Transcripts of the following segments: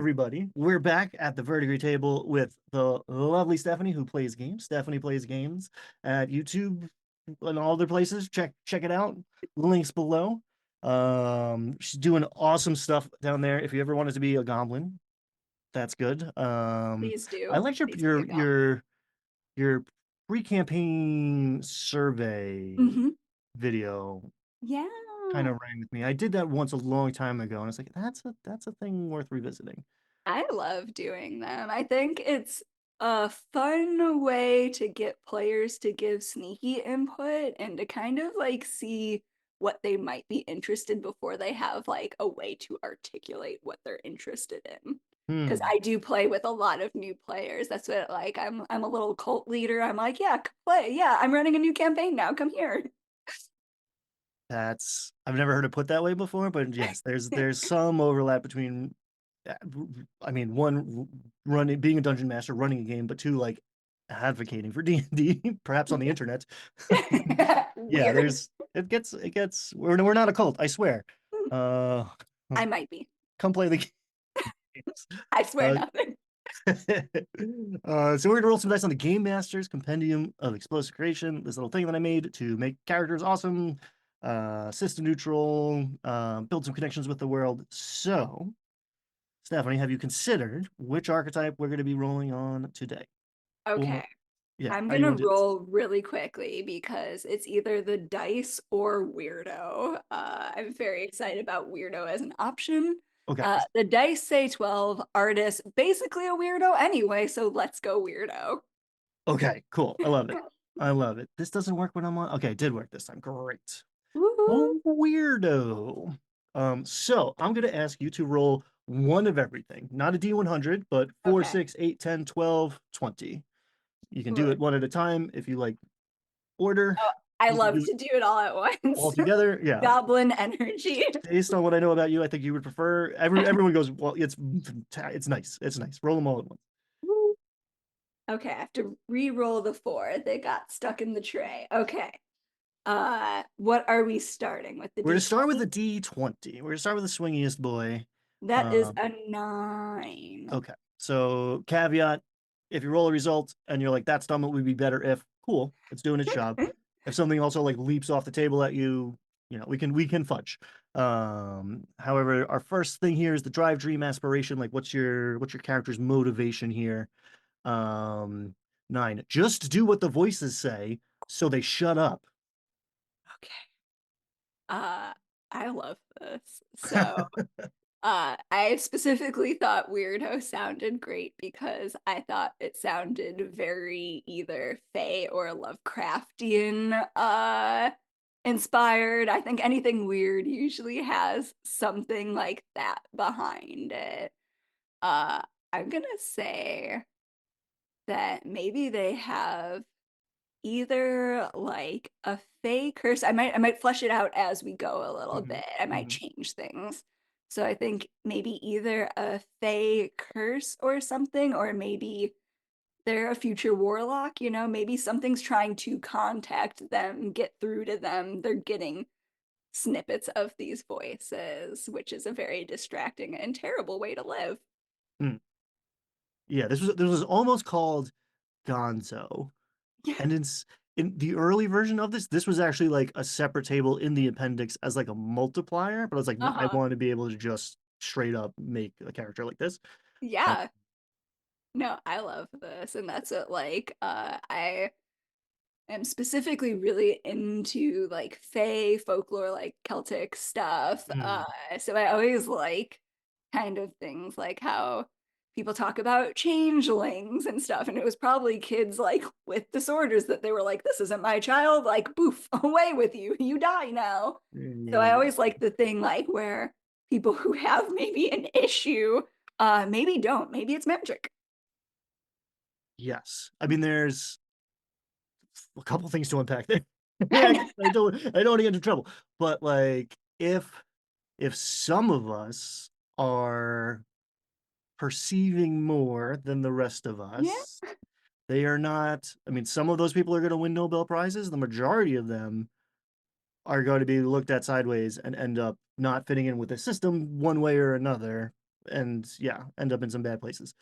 everybody. We're back at the Verdigris table with the lovely Stephanie, who plays games. Stephanie plays games at YouTube and all other places. Check it out. Links below. She's doing awesome stuff down there. If you ever wanted to be a goblin, that's good. Please I do. liked Please be a goblin. your pre-campaign survey Hmm. video Yeah, kind of rang with me. I did that once a long time ago, and I was like, that's a thing worth revisiting. I love doing them. I think it's a fun way to get players to give sneaky input and to kind of like see what they might be interested before they have like a way to articulate what they're interested in. Because Hmm. I do play with a lot of new players. That's what like I'm a little cult leader. I'm like, yeah, come play. Yeah, I'm running a new campaign now. Come here. That's I've never heard it put that way before, but yes, there's some overlap between, uh, I mean, one running being a dungeon master, running a game, but two like advocating for D&D, perhaps on the internet. Yeah, Weird. it gets we're not a cult, I swear. Uh, I might be. come play the games. I swear Uh, nothing. so we're gonna roll some dice on the Game Master's Compendium of Explosive Creation, this little thing that I made to make characters awesome, system neutral, build some connections with the world. So, Stephanie, have you considered which archetype we're going to be rolling on today? Okay. Or, yeah, I'm how you gonna want to do this? roll really quickly because it's either the dice or weirdo. I'm very excited about weirdo as an option. Okay, The dice say 12, artist, basically a weirdo anyway, so let's go weirdo. okay, cool. I love it. I love it. This doesn't work when I'm on. Okay, it did work this time. Great. Woohoo. Oh, weirdo. So I'm gonna ask you to roll one of everything, not a D100, but 4, Okay, 6, 8, 10, 12, 20. You can do sure. it one at a time if you like order. Oh, I You can love do it to do it all at all once. together. Yeah. Goblin energy. Based on what I know about you, I think you would prefer everyone goes, well, it's nice. It's nice. Roll them all at once. Okay, I have to re-roll the four. They got stuck in the tray. Okay. What are we starting with? The We're gonna start with D20? the D20. We're gonna start with the swingiest boy. That is Um, a 9. okay. So caveat, if you roll a result and you're like, that's dumb, it would be better if, cool, it's doing its job. If something also like leaps off the table at you, we can fudge. However, our first thing here is the drive, dream, aspiration. Like what's your character's motivation here? Um, 9. Just do what the voices say so they shut up. Okay. Uh, I love this. So, I specifically thought Weirdo sounded great because I thought it sounded very either Fae or Lovecraftian inspired. I think anything weird usually has something like that behind it. Uh, I'm gonna say that maybe they have either like a fey curse. I might flesh it out as we go a little Mhm, bit. I might mhm. change things. So I think maybe either a fey curse or something, or maybe they're a future warlock, maybe something's trying to contact them, get through to them. They're getting snippets of these voices, which is a very distracting and terrible way to live. Mm. Yeah, this was almost called Gonzo. And in the early version of this was actually like a separate table in the appendix as like a multiplier, but I was like, I Uh-huh. want to be able to just straight up make a character like this. Uh, Yeah. No, I love this. And that's what like I am specifically really into like Fae folklore, like Celtic stuff. mm, So I always like kind of things like how people talk about changelings and stuff. And it was probably kids like with disorders that they were like, this isn't my child, like, boof, away with you. You die now. So I yeah. always like the thing like where people who have maybe an issue, maybe don't. Maybe it's magic. Yes. I mean, there's a couple things to unpack there. I don't want to get into trouble, but like if some of us are perceiving more than the rest of Yeah. us, they are not. I mean, some of those people are going to win Nobel Prizes. The majority of them are going to be looked at sideways and end up not fitting in with the system one way or another. and yeah, end up in some bad places.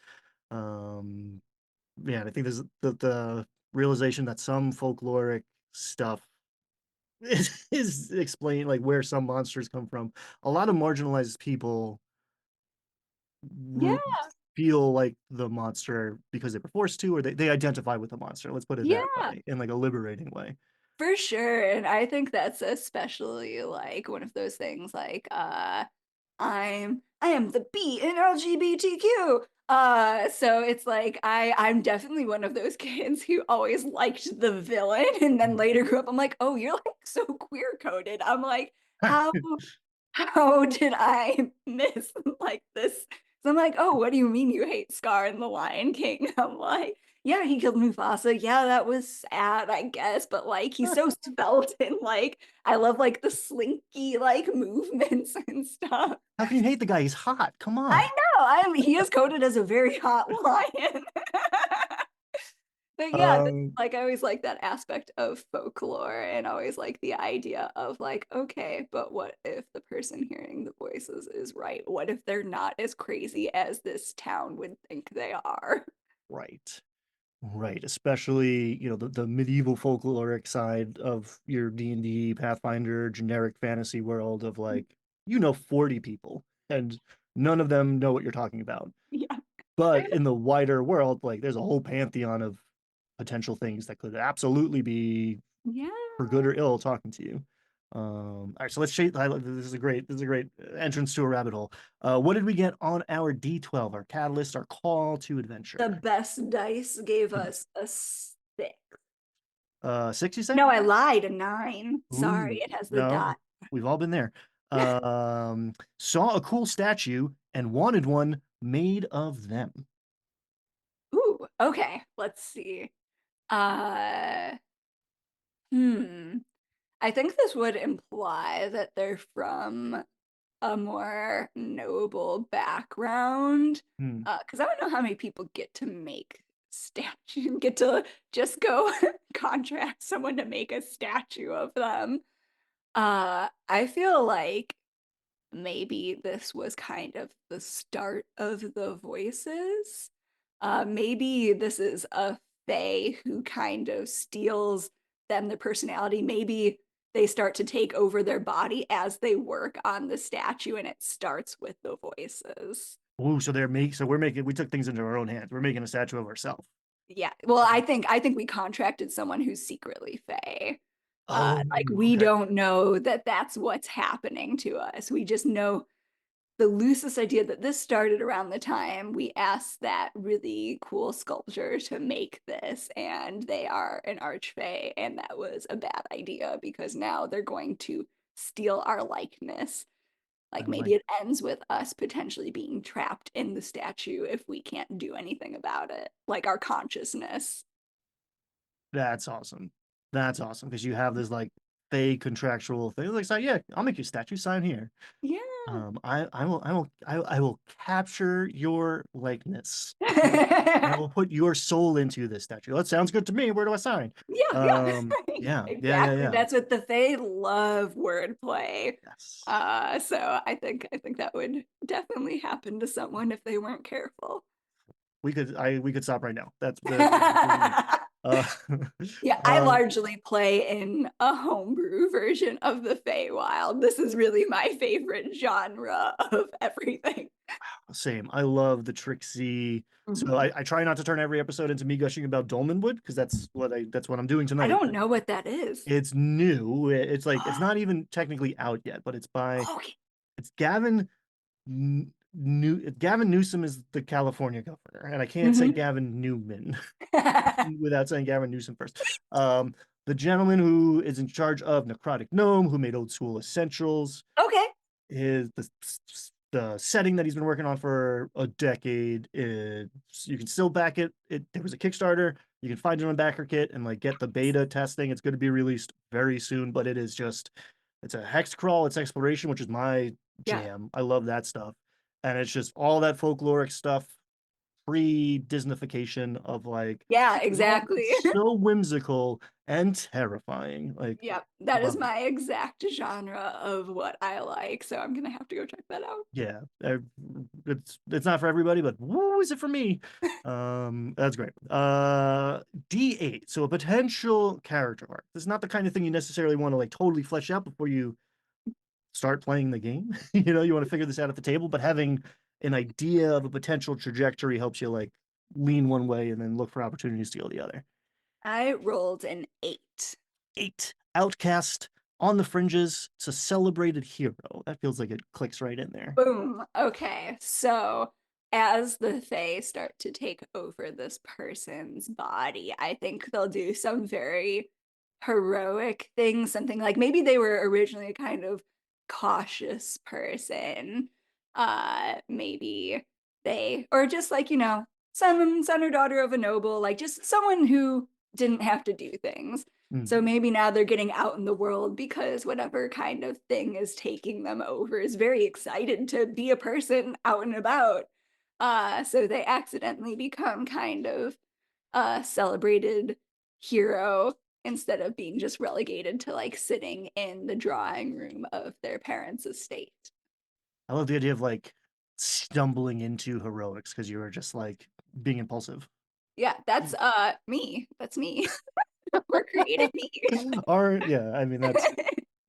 Um, yeah, I think there's the realization that some folkloric stuff is explain like where some monsters come from. A lot of marginalized people Yeah, r- feel like the monster because they were forced to, or they identify with the monster. Let's put it that yeah. way, in like a liberating way. For sure. And I think that's especially like one of those things like I am the B in LGBTQ. So it's like I'm definitely one of those kids who always liked the villain and then later grew up I'm like, "Oh, you're like so queer coded." I'm like, how did I miss like this? So I'm like, oh, what do you mean you hate Scar in The Lion King? I'm like, yeah, he killed Mufasa. Yeah, that was sad, I guess, but like he's so svelte and like I love like the slinky like movements and stuff. How can you hate the guy? He's hot. Come I on. know. He is coded as a very hot lion. But yeah, Um, like I always like that aspect of folklore and always like the idea of like, okay, but what if the person hearing the voices is right? What if they're not as crazy as this town would think they are? right. Right, especially, the medieval folkloric side of your D&D Pathfinder generic fantasy world of like, 40 people and none of them know what you're talking about. Yeah. But in the wider world, like there's a whole pantheon of potential things that could absolutely be Yeah. for good or ill talking to you. All right, so let's shade. This is a great entrance to a rabbit hole. What did we get on our D12, our catalyst, our call to The adventure? best dice gave us a 6. 6, you say? No, I lied, a 9. Sorry, Ooh, it has the no, dot. we've all been there. Saw a cool statue and wanted one made of them. Ooh, okay. Let's see. Uh, hmm. I think this would imply that they're from a more noble background. Hmm. Because I don't know how many people get to make statue, get to just go contract someone to make a statue of them. I feel like maybe this was kind of the start of the voices. Maybe this is a fae who kind of steals them their personality. Maybe they start to take over their body as they work on the statue, and it starts with the voices. Ooh, we took things into our own hands. We're making a statue of ourselves. Yeah. Well, I think we contracted someone who's secretly fae. Oh, Like we okay. don't know that that's what's happening to us. We just know the loosest idea that this started around the time we asked that really cool sculpture to make this, and they are an archfey, and that was a bad idea because now they're going to steal our likeness. I Like maybe like it ends with us potentially being trapped in the statue if we can't do anything about it, like our consciousness. That's awesome. That's awesome because you have this like fake contractual thing. Like, so yeah, I'll make you a statue. Sign here. Yeah. I will capture your likeness. And I will put your soul into this statue. That sounds good to me. Where do I sign? Yeah, yeah. Yeah, yeah, yeah, Exactly. yeah. That's what the Fae love wordplay. Yes. So I think that would definitely happen to someone if they weren't careful. We could stop right now. That's uh Yeah, I uh largely play in a homebrew version of the Feywild. This is really my favorite genre of everything. same. I love the tricksy. So Mhm. I try not to turn every episode into me gushing about Dolmenwood because that's what I'm doing I tonight. don't know what that is. It's new. It's like it's not even technically out yet, but Okay. it's Gavin Gavin Newsom is the California governor, and I can't say Mhm. Gavin Newman without saying Gavin Newsom first. The gentleman who is in charge of Necrotic Gnome, who made Old School Essentials, Okay. is the setting that he's been working on for a decade. You can still back it. There was a Kickstarter. You can find it on BackerKit and like get the beta testing. It's going to be released very soon, but it's a hex crawl. It's exploration, which is my Yeah. jam. I love that stuff, and it's just all that folkloric stuff pre-Disneyfication of like, Yeah, well, exactly. it's so whimsical and terrifying. Like, Yep, that is love it. my exact genre of what I like, so I'm gonna have to go check that out. Yeah, it's not for everybody, but woo, is it for me? That's great. D8. So a potential character arc. This is not the kind of thing you necessarily want to like totally flesh out before you start playing the game. You know, you want to figure this out at the table, but having an idea of a potential trajectory helps you like lean one way and then look for opportunities to go the other. I rolled an 8. 8. Outcast on the fringes. It's a celebrated hero. That feels like it clicks right in there. Boom. Okay, so as the Fae start to take over this person's body, I think they'll do some very heroic things, something like maybe they were originally a kind of cautious person. Maybe they, or just like, son or daughter of a noble, like just someone who didn't have to do things. So Mm. maybe now they're getting out in the world because whatever kind of thing is taking them over is very excited to be a person out and about. So they accidentally become kind of a celebrated hero instead of being just relegated to like sitting in the drawing room of their parents' estate. I love the idea of like stumbling into heroics because you were just like being impulsive. Yeah, that's me. That's me. We're creating me. Or yeah, I mean that's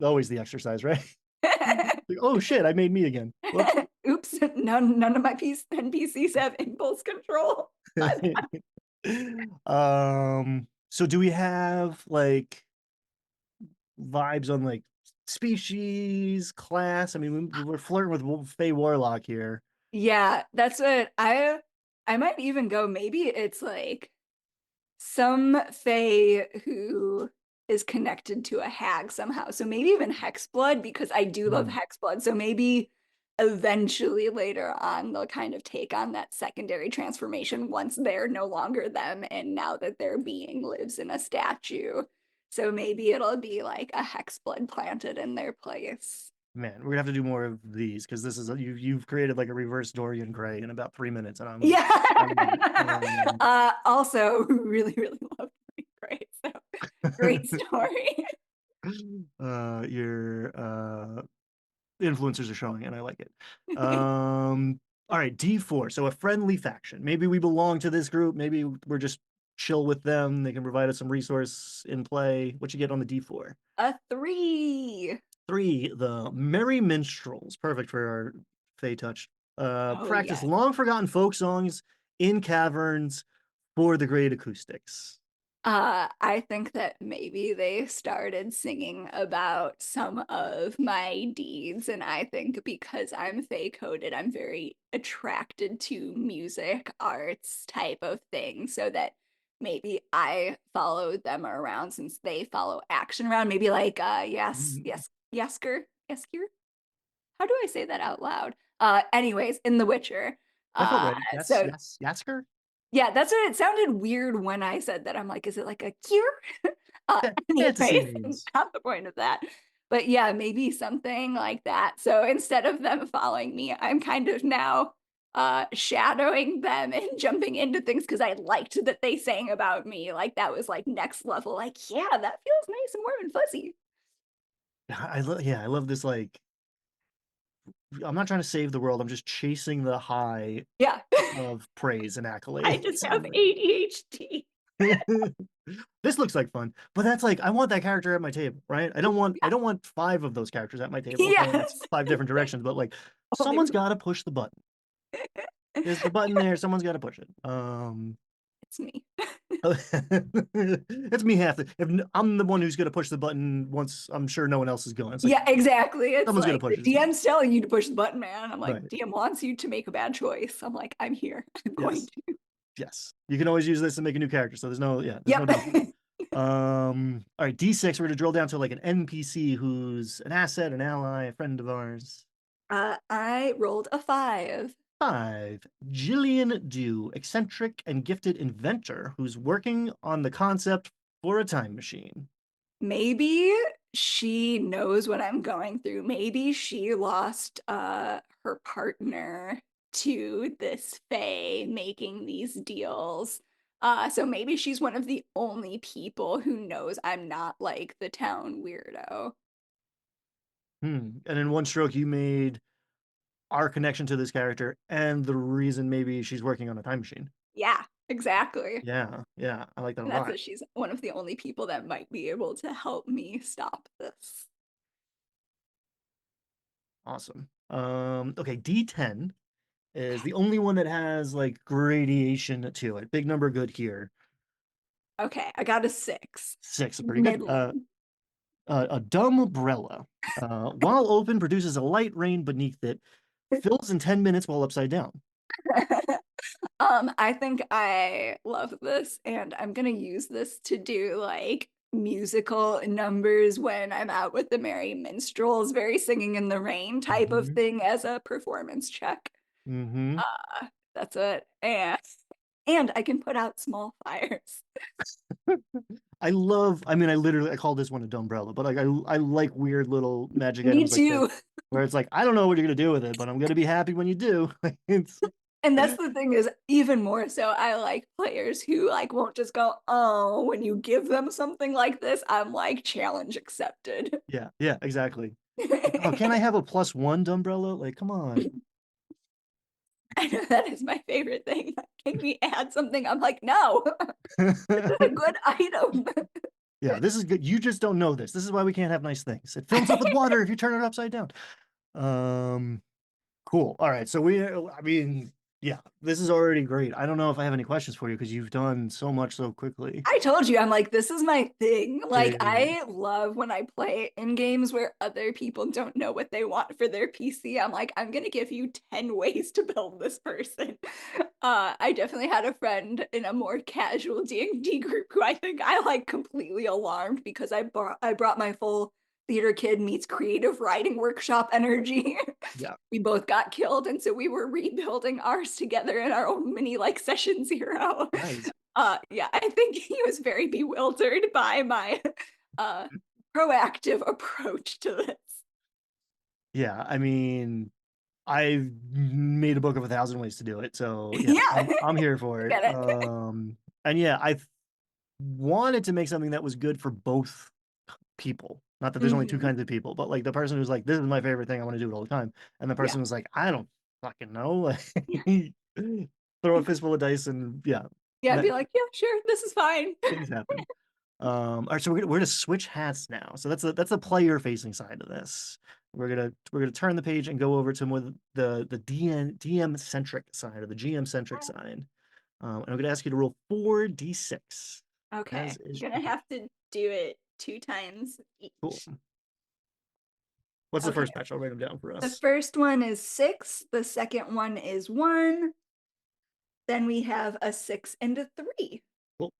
always the exercise, right? Like, oh shit, I made me again. Whoops. Oops, none of my NPCs have impulse control. So do we have like vibes on like species, class? I mean, we're flirting with Fey Warlock here. Yeah, that's what I might even go. Maybe it's like some Fae who is connected to a hag somehow. So maybe even Hexblood, because I do love Mm. Hexblood. So maybe eventually later on they'll kind of take on that secondary transformation once they're no longer them and now that their being lives in a statue. So maybe it'll be like a Hexblood planted in their place. Man, we're gonna have to do more of these because this is you've created like a reverse Dorian Gray in about 3 minutes, and Yeah. I love it. Also, really, really love Great. Great. So great story. Your influencers are showing, and I like it. All right, D4. So a friendly faction. Maybe we belong to this group. Maybe we're just chill with them. They can provide us some resource in play. What you get on the D4? A 3. 3. The Merry Minstrels. Perfect for our Fey touch. Oh, Practice yes. long forgotten folk songs in caverns for the great acoustics. I think that maybe they started singing about some of my deeds, and I think because I'm Fae coded, I'm very attracted to music, arts type of thing, so that maybe I followed them around since they follow action around. Maybe like Yesker. How do I say that out loud? Anyways, in The Witcher. That felt Uh, right. Yes, so yes, Yasker. yeah, that's what it sounded weird when I said that. I'm like, is it like a cure? Fantasy Anyways, names. not the point of that. But yeah, maybe something like that. So instead of them following me, I'm kind of now shadowing them and jumping into things because I liked that they sang about me. Like that was like next level. Like, yeah, that feels nice and warm and fuzzy. I love this like I'm not trying to save the world. I'm just chasing the high Yeah. of praise and I just accolades. have ADHD. This looks like fun, but that's like I want that character at my table, right? I Yeah. don't want 5 of those characters at my table. Okay, that's Yes. 5 different directions, but like Only someone's got to push the button. There's the button there. Someone's got to push it. it's me. It's me half the. If I'm the one who's going to push the button, once I'm sure no one else is going. It's like Yeah, exactly. It's someone's going like to push the it. DM's telling you to push the button, man. I'm like, Right. DM wants you to make a bad choice. I'm like, I'm here. I'm going Yes. to. Yes. You can always use this to make a new character. So there's no Yep. downside. All right, D6, we're gonna drill down to like an NPC who's an asset, an ally, a friend of ours. I rolled a 5. 5. Jillian Dew, eccentric and gifted inventor who's working on the concept for a time machine. Maybe she knows what I'm going through. Maybe she lost her partner to this fae making these deals. So maybe she's one of the only people who knows I'm not like the town weirdo. And in one stroke, you made our connection to this character and the reason maybe she's working on a time machine. Yeah, exactly. Yeah, yeah, I like that a And that's lot. that she's one of the only people that might be able to help me stop this. Awesome. Okay, D10 is the only one that has like gradation to it. Big number good here. Okay, I got a 6. 6 is pretty good. Middling. A dumb umbrella. While open, produces a light rain beneath it. Fills in 10 minutes while upside down. I think I love this, and I'm gonna use this to do like musical numbers when I'm out with the merry minstrels, very singing in the rain type of Mm-hmm. thing as a performance check. Mm-hmm. That's it. And I can put out small fires. I mean, I call this one a dumbrella, but like, I like weird little magic Me items like this, too. where it's like, I don't know what you're gonna do with it, but I'm gonna be happy when you do. It's, And that's the thing is even more so I like players who like won't just go, "Oh," when you give them something like this. I'm like, challenge accepted. yeah, yeah, exactly. Like, oh, can I have a +1 dumbrella? Like, come on. I know that is my favorite thing. Can we add something? I'm like, no, this is a good item. Yeah, this is good. You just don't know this. This is why we can't have nice things. It fills up with water if you turn it upside down. Um, cool. All right. So I mean, yeah, this is already great. I don't know if I have any questions for you because you've done so much so quickly. I told you, I'm like, this is my thing. Yeah, Like, yeah, yeah. I love when I play in games where other people don't know what they want for their PC. I'm like, I'm gonna give you 10 ways to build this person. I definitely had a friend in a more casual D&D group who I think I like completely alarmed because I brought my full theater kid meets creative writing workshop energy. Yeah. We both got killed, and so we were rebuilding ours together in our own mini like session zero. Nice. Yeah, I think he was very bewildered by my uh proactive approach to this. Yeah. I mean, I've made a book of 1,000 ways to do it. So yeah, Yeah, I'm here I for it. get it. And yeah, I wanted to make something that was good for both people. Not that there's only two Mhm. kinds of people, but like the person who's like, this is my favorite thing, I want to do it all the time. And the Yeah. person was like, I don't fucking know. Like, throw a fistful of dice and yeah, Yeah, I'd ma- be like, "Yeah, sure, this is fine." things happen. All right, so we're gonna switch hats now. So that's the player facing side of this. We're gonna turn the page and go over to more the DM centric side or the GM centric side. And I'm gonna ask you to roll 4d6, as Okay, is gonna have to do it 2 times cool. each. What's the Okay, first patch? I'll write them down for the us. first one is 6, the second one is 1, then we have a 6 and a 3. Cool.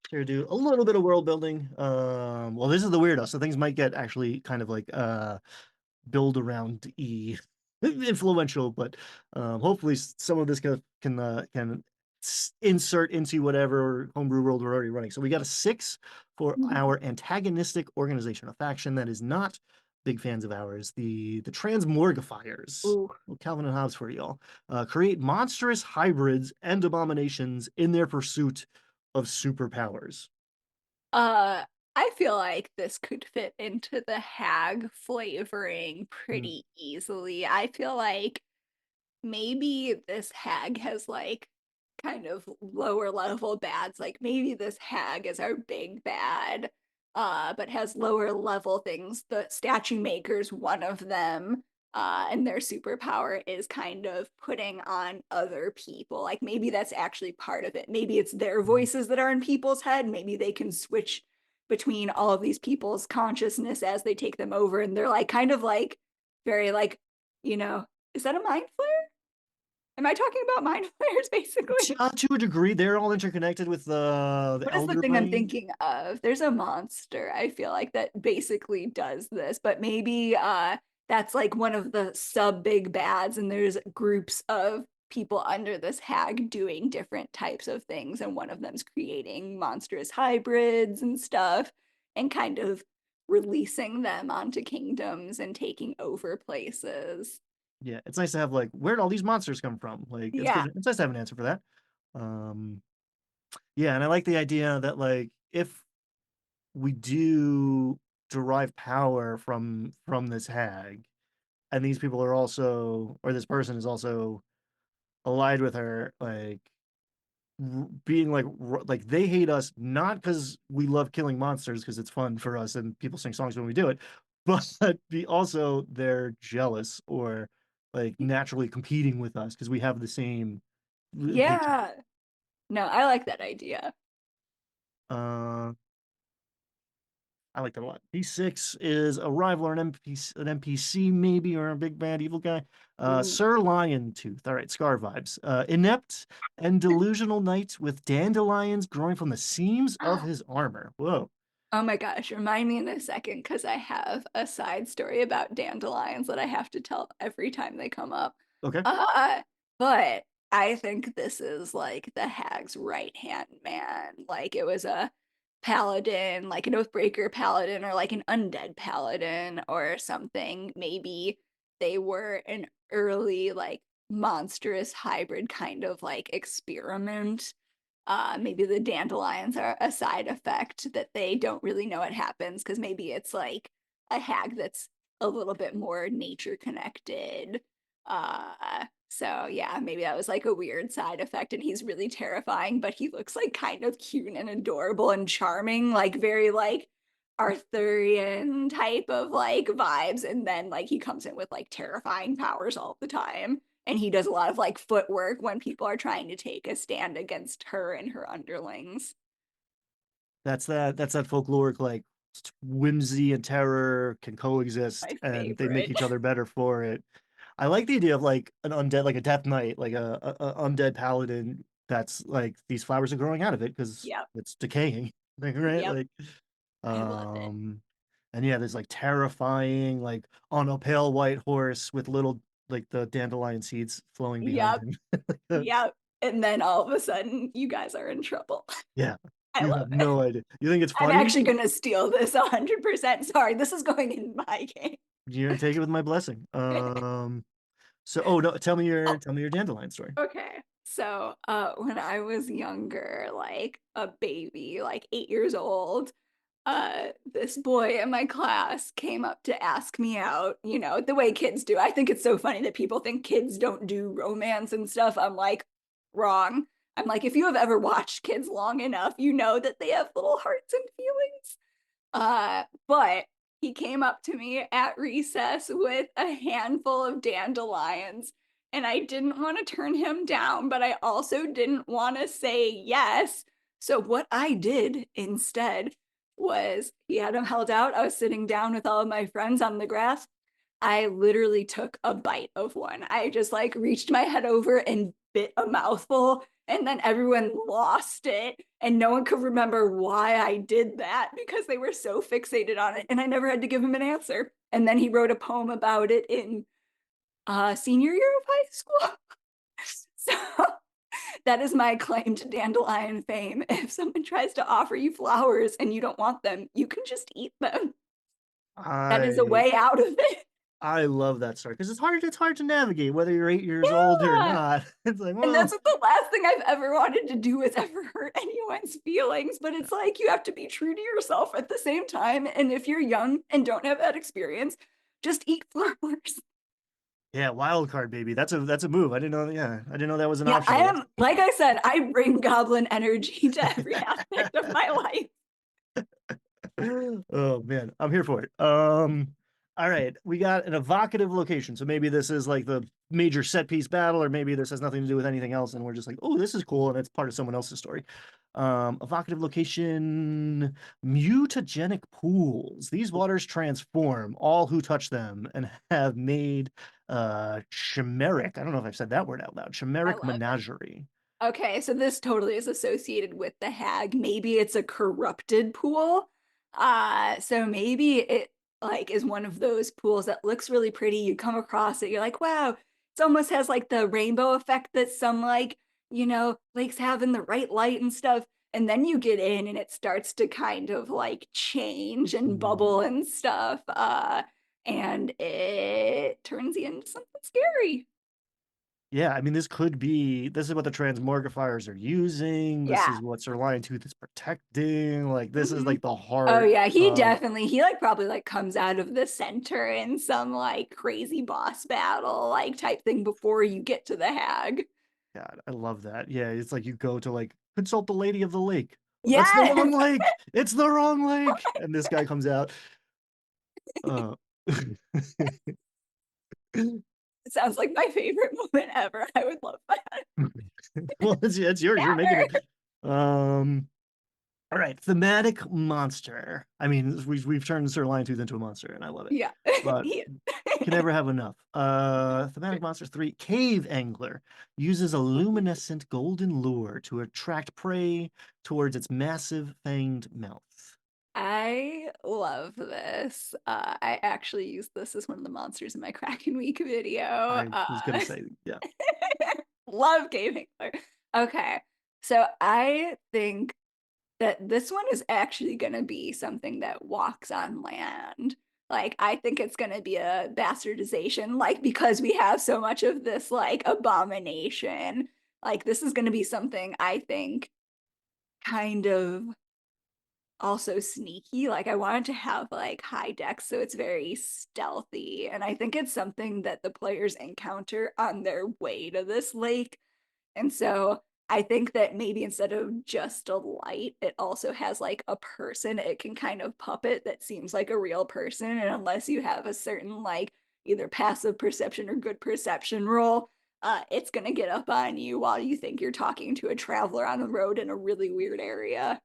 Here, do a little bit of world building. Well, this is the weirdo, so things might get actually kind of like build around influential, but hopefully some of this can insert into whatever homebrew world we're already running. So we got a 6 for Mhm. our antagonistic organization, a faction that is not big fans of ours, the Transmorgifiers. Ooh. Well, Calvin and Hobbes for y'all. Create monstrous hybrids and abominations in their pursuit of superpowers. Uh, I feel like this could fit into the hag flavoring Mm, pretty easily. I feel like maybe this hag has like kind of lower level bads. Like maybe this hag is our big bad, but has lower level things. The statue maker's one of them. And their superpower is kind of putting on other people. Like maybe that's actually part of it. Maybe it's their mm, voices that are in people's head. Maybe they can switch between all of these people's consciousness as they take them over. And they're like kind of like very like, you know, is that a mind flare? Am I talking about mind flayers basically? to a degree, they're all interconnected with the What is the elder thing I'm brain. thinking of? There's a monster I feel like that basically does this, but maybe that's like one of the sub big bads and there's groups of people under this hag doing different types of things and one of them's creating monstrous hybrids and stuff and kind of releasing them onto kingdoms and taking over places. Yeah, it's nice to have like where'd all these monsters come from? Like it's Yeah. good. It's nice to have an answer for that. Um, yeah, and I like the idea that like if we do derive power from this hag, and these people are also, or this person is also allied with her, like being like they hate us not because we love killing monsters because it's fun for us and people sing songs when we do it, but be also they're jealous or like naturally competing with us because we have the same hatred. Yeah. No, I like that idea. Uh, I like that a lot. D6 is a rival or an NPC maybe, or a big bad evil guy. Ooh. Sir Lion Tooth. All right, Scar vibes. Inept and delusional knight with dandelions growing from the seams of his armor. Whoa. Oh my gosh, remind me in a second because I have a side story about dandelions that I have to tell every time they come up. Okay. Uh, but I think this is like the hag's right hand man. Like it was a paladin, like an Oathbreaker paladin, or like an undead paladin or something. Maybe they were an early, like monstrous hybrid kind of like experiment. Maybe the dandelions are a side effect that they don't really know it happens because maybe it's like a hag that's a little bit more nature connected. So yeah, maybe that was like a weird side effect, and he's really terrifying, but he looks like kind of cute and adorable and charming, like very like Arthurian type of like vibes, and then like he comes in with like terrifying powers all the time. And he does a lot of like footwork when people are trying to take a stand against her and her underlings. That's that folkloric like whimsy and terror can coexist My and they make favorite. each other better for it. I like the idea of like an undead, like a death knight, like a undead paladin that's like these flowers are growing out of it because Yep. it's decaying. Like, right? Yep. Like I love it. um and yeah, there's like terrifying, like on a pale white horse with little like the dandelion seeds flowing behind Yep. him. Yep. And then all of a sudden, you guys are in trouble. Yeah. I You have love it. no idea. You think it's I'm funny? actually going to steal this 100%. Sorry, this is going in my game. You're gonna take it with my blessing. So oh no, Oh, tell me your dandelion story. okay. So, when I was younger, like a baby, like 8 years old, this boy in my class came up to ask me out, you know, the way kids do. I think it's so funny that people think kids don't do romance and stuff. I'm like, wrong. I'm like, if you have ever watched kids long enough, you know that they have little hearts and feelings. But he came up to me at recess with a handful of dandelions, and I didn't want to turn him down, but I also didn't want to say yes. So what I did instead was he had them held out. I was sitting down with all of my friends on the grass. I literally took a bite of one. I just like reached my head over and bit a mouthful, and then everyone lost it. And no one could remember why I did that because they were so fixated on it. And I never had to give him an answer. And then he wrote a poem about it in senior year of high school. So that is my claim to dandelion fame. If someone tries to offer you flowers and you don't want them, you can just eat them. That is a I way out of it. I love that story because it's hard to navigate whether you're 8 years old or Yeah. not. It's like, And well, that's what the last thing I've ever wanted to do is ever hurt anyone's feelings. But it's like you have to be true to yourself at the same time. And if you're young and don't have that experience, just eat flowers. yeah, wild card baby. That's a move. I didn't know. Yeah, I didn't know that was an Yeah, option I yet. am, like I said, I bring goblin energy to every aspect of my life. Oh man, I'm here for it. All right, we got an evocative location. So maybe this is like the major set piece battle, or maybe this has nothing to do with anything else, and we're just like, oh, this is cool, and it's part of someone else's story. Evocative location, mutagenic pools. These waters transform all who touch them and have made chimeric. I don't know if I've said that word out loud. I Chimeric love it. menagerie. Okay, so this totally is associated with the hag. Maybe it's a corrupted pool. So maybe it like is one of those pools that looks really pretty. You come across it, you're like, wow, it almost has like the rainbow effect that some like, you know, lakes have in the right light and stuff. And then you get in and it starts to kind of like change and Mm. bubble and stuff. and it turns you into something scary. Yeah, I mean, this is what the transmogrifiers are using. This Yeah. is what Sir Lion Tooth is protecting. Like, this is Mhm. like the Oh heart yeah, of he like probably like comes out of the center in some like crazy boss battle like type thing before you get to the hag. God. I love that. Yeah, it's like you go to like consult the Lady of the Lake. That's the Yeah. wrong lake. It's the wrong lake. And this guy comes out. Uh, It sounds like my favorite moment ever. I would love that. well, it's yours. You're making Yeah. it. All right, thematic monster. I mean, we've turned Sir Lion Tooth into a monster, and I love it. Yeah. But He- can never have enough. Thematic monster 3, cave angler, uses a luminescent golden lure to attract prey towards its massive fanged mouth. I love this. I actually used this as one of the monsters in my Kraken Week video. I was gonna say, yeah. Love gaming. Okay. So I think that this one is actually going to be something that walks on land. Like, I think it's going to be a bastardization, like, because we have so much of this, like, abomination. Like, this is going to be something I think kind of also sneaky. Like, I wanted to have, like, high dex, so it's very stealthy. And I think it's something that the players encounter on their way to this lake. And so I think that maybe instead of just a light, it also has like a person it can kind of puppet that seems like a real person. And unless you have a certain like either passive perception or good perception roll, it's gonna get up on you while you think you're talking to a traveler on the road in a really weird area.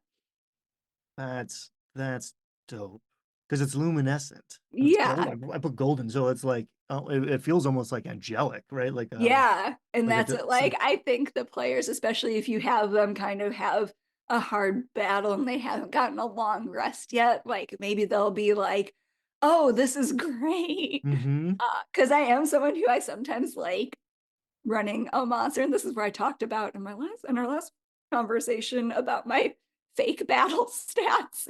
That's dope because it's luminescent. It's gold. Yeah, I put golden, so it's like oh, it feels almost like angelic, right? yeah. And Like that's a it. it's like Like, I think the players, especially if you have them kind of have a hard battle and they haven't gotten a long rest yet, like maybe they'll be like, oh, this is great. mm-hmm. Because I am someone who I sometimes like running a monster, and this is where I talked about in our last conversation about my fake battle stats.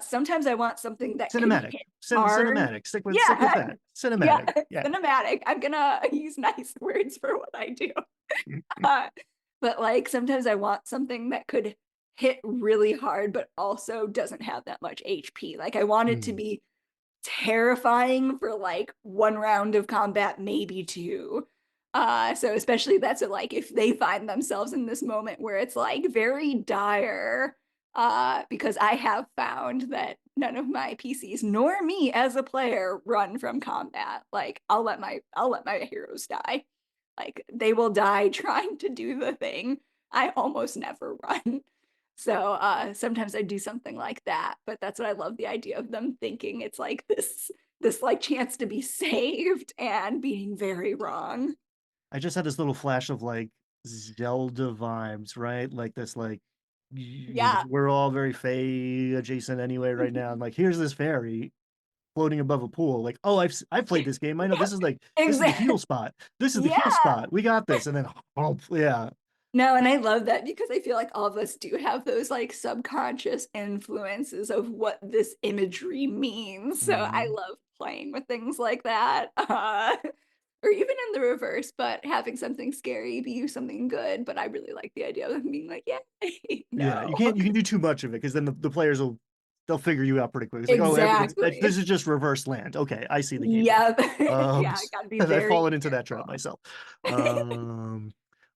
Sometimes I want something that can Cinematic. hit hard. Cinematic. Stick with Yeah, that. yeah, Cinematic. Yeah. cinematic. I'm gonna use nice words for what I do. Uh, but like sometimes I want something that could hit really hard, but also doesn't have that much HP. Like I want it to Mm. be terrifying for like one round of combat, maybe two. So especially that's it, like if they find themselves in this moment where it's like very dire, because I have found that none of my PCs nor me as a player run from combat. Like I'll let my heroes die. Like they will die trying to do the thing. I almost never run. So sometimes I do something like that, but that's what I love the idea of them thinking it's like this like chance to be saved and being very wrong. I just had this little flash of like Zelda vibes, right? Like this, like Yeah. we're all very Fey adjacent anyway right now. And like, here's this fairy floating above a pool. Like, oh, I've played this game. I know this is the heal Exactly. spot. This is the heal Yeah. spot. We got this. And then, oh, yeah. No, and I love that because I feel like all of us do have those like subconscious influences of what this imagery means. So I Mhm. love playing with things like that. Or even in the reverse, but having something scary be something good. But I really like the idea of them being like, yeah, Yeah, no. you can do too much of it because then the players they'll figure you out pretty quick. It's like, oh, Exactly. this is just reverse land. Okay, I see the game now. Yep. Yeah, I gotta be I've very fallen into that trap careful. myself. Um,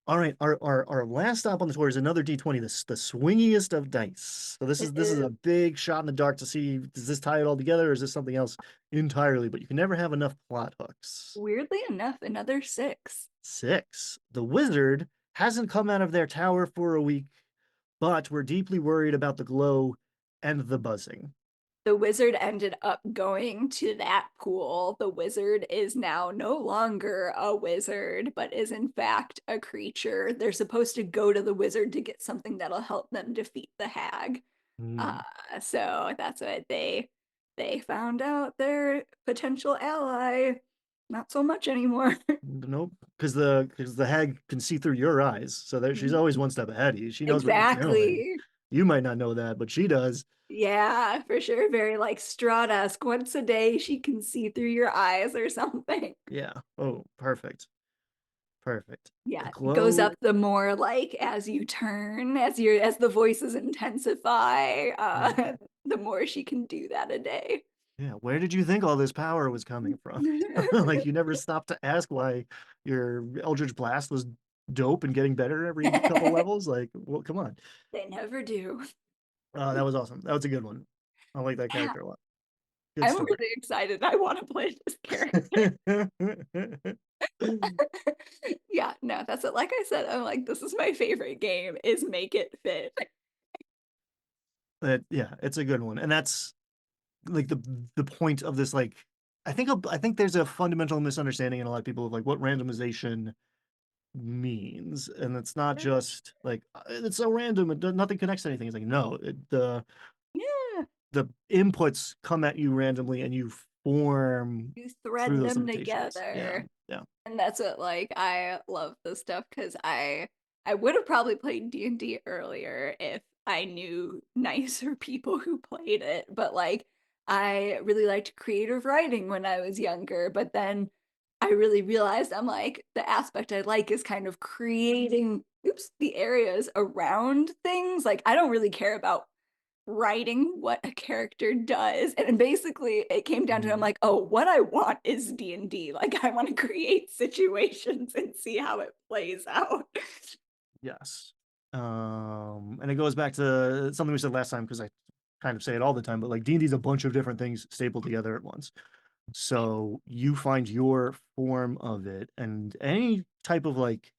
all right, our last stop on the tour is another D20, the swingiest of dice. So It this is is a big shot in the dark to see does this tie it all together or is this something else entirely? But you can never have enough plot hooks. weirdly enough another six. 6. The wizard hasn't come out of their tower for a week, but we're deeply worried about the glow and the buzzing. The wizard ended up going to that pool. The wizard is now no longer a wizard, but is in fact a creature. They're supposed to go to the wizard to get something that'll help them defeat the hag. Hmm. So that's what they found out their potential ally. Not so much anymore. Nope, because the hag can see through your eyes, so she's always one step ahead of you. She knows what you're doing. Exactly. You might not know that, but she does. Yeah, for sure. Very like Straw-esque. Once a day, she can see through your eyes or something. Yeah. Oh, perfect. Perfect. A Yeah, it goes up glow. the more like as you turn, as the voices intensify, Yeah. the more she can do that a day. Yeah. Where did you think all this power was coming from? Like you never stopped to ask why your Eldritch Blast was dope and getting better every couple levels. Like, well, come on. They never do. That was awesome. That was a good one. I like that Yeah, character a lot. Good I'm story. really excited. I wanna play this character. Yeah, no, that's it. Like I said, I'm like, this is my favorite game, is Make It Fit. Yeah, it's a good one, and that's like the point of this. Like, I think there's a fundamental misunderstanding in a lot of people of like what randomization means, and it's not just like it's so random. Nothing connects to anything. It's like no, Yeah, the inputs come at you randomly, and you form you through thread those them limitations. Yeah, together. yeah. And that's what like I love this stuff because I would have probably played D&D earlier if I knew nicer people who played it. But like I really liked creative writing when I was younger, but then I really realized I'm like the aspect I like is kind of creating the areas around things. Like I don't really care about writing what a character does, and basically it came down to I'm Mm, like, "Oh, what I want is D&D." Like, I wanna create situations and see how it plays out. yes. And it goes back to something we said last time because I kind of say it all the time, but like D&D is a bunch of different things stapled together at once. So you find your form of it, and any type of like,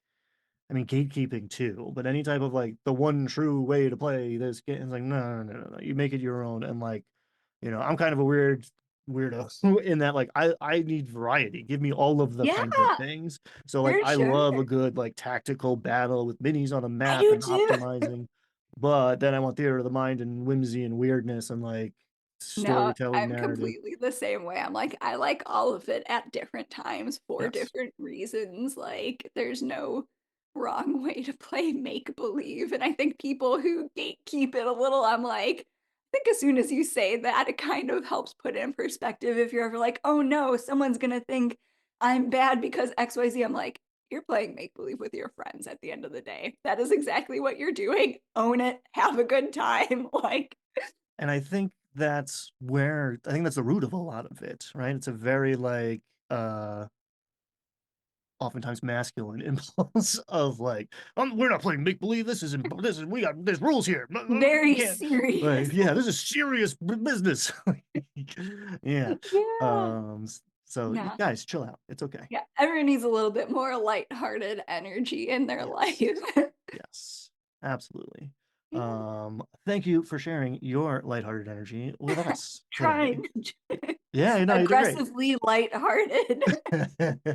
I mean, gatekeeping too, but any type of like the one true way to play this game is like, no. You make it your own. And like, I'm kind of a weirdo in that like I need variety. Give me all of the Yeah, kinds of things. So like for I sure. love a good like tactical battle with minis on a I map do and too. optimizing. But then I want theater of the mind and whimsy and weirdness and like No, storytelling I'm narrative. completely the same way. I'm like, I like all of it at different times for Yes. different reasons. Like, there's no wrong way to play make believe. And I think people who gatekeep it a little, I'm like, I think as soon as you say that, it kind of helps put it in perspective. If you're ever like, oh no, someone's gonna think I'm bad because XYZ, I'm like, you're playing make believe with your friends at the end of the day. That is exactly what you're doing. Own it, have a good time. Like, And I think that's the root of a lot of it, right? It's a very like uh oftentimes masculine impulse of like, we're not playing make believe. This is we got there's rules here. You very can't serious. like yeah, this is serious business. Yeah. Yeah. So you No. guys chill out. It's okay. Yeah, everyone needs a little bit more lighthearted energy in their life. Yes. Yes. Absolutely. Yeah, Thank you for sharing your lighthearted energy with us today. trying. Yeah, no, you did great. Aggressively lighthearted.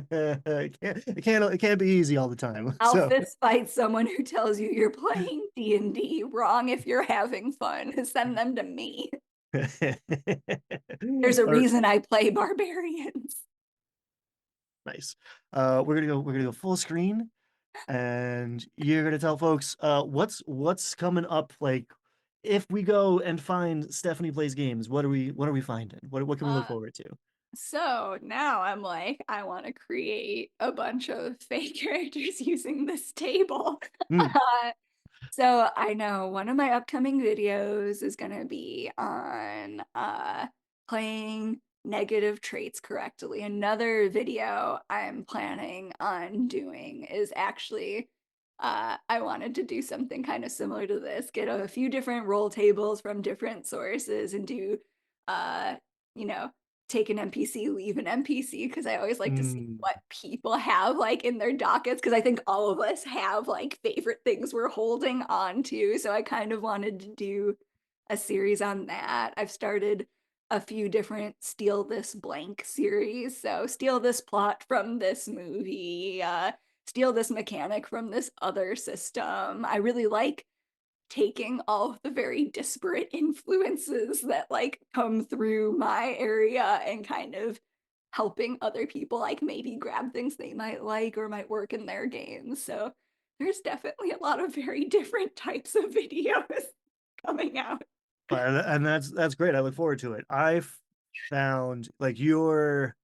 It can't be easy all the time. I'll So fist fight someone who tells you you're playing D&D wrong if you're having fun. Send them to me. There's a or reason I play barbarians. nice. We're gonna go full screen and you're gonna tell folks what's coming up. Like if we go and find Stephanie plays games, what are we finding? What can we look Uh, forward to? so now I'm like, I want to create a bunch of fake characters using this table. Hmm. So I know one of my upcoming videos is going to be on playing negative traits correctly. Another video I'm planning on doing is actually I wanted to do something kind of similar to this, get a few different roll tables from different sources and do uh you know, take an NPC, leave an NPC because I always like to see Mm. what people have like in their dockets because I think all of us have like favorite things we're holding on to. So I kind of wanted to do a series on that. I've started a few different steal this blank series. So steal this plot from this movie, steal this mechanic from this other system. I really like taking all of the very disparate influences that like come through my area and kind of helping other people like maybe grab things they might like or might work in their games. So there's definitely a lot of very different types of videos coming out. And that's great. I look forward to it. I've found like your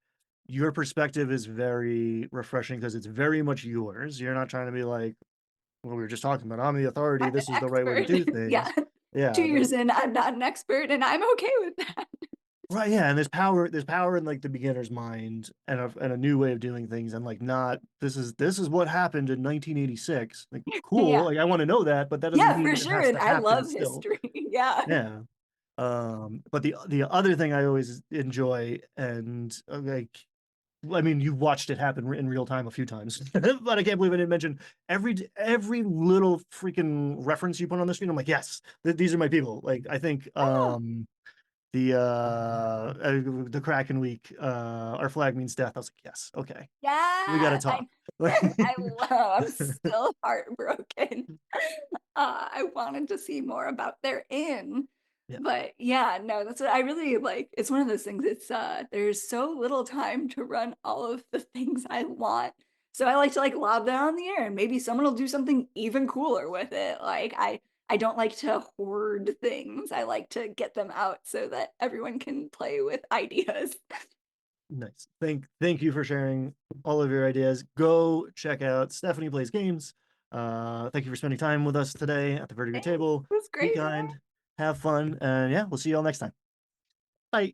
perspective is very refreshing because it's very much yours. You're not trying to be like, well, we were just talking about, I'm the authority. I'm an This is the right way to expert. do Yeah. things. 2 Yeah. years in, I'm not an expert, and I'm okay with that. Right. Yeah. And there's power in like the beginner's mind and a new way of doing things. And like, not, this is what happened in 1986. Like, cool. Yeah. Like, I want to know that, but that doesn't Yeah, for mean it sure, has and to I happen love still. history. Yeah. Yeah. But the other thing I always enjoy, and like, I mean, you've watched it happen in real time a few times, but I can't believe I didn't mention every little freaking reference you put on the screen. I'm like, yes, these are my people. Like, I think Oh, the Kraken week, our flag means death. I was like, yes, okay, we got to yeah, talk. I love I'm still heartbroken. I wanted to see more about their inn. Yeah, But yeah, no, that's what I really like. It's one of those things. It's there's so little time to run all of the things I want. So I like to like lob that on the air and maybe someone will do something even cooler with it. Like I don't like to hoard things. I like to get them out so that everyone can play with ideas. nice. Thank you for sharing all of your ideas. Go check out Stephanie Plays Games. Thank you for spending time with us today at the Vertigo Thanks. table. It was Be great. kind, have fun, and yeah, we'll see you all next time. Bye.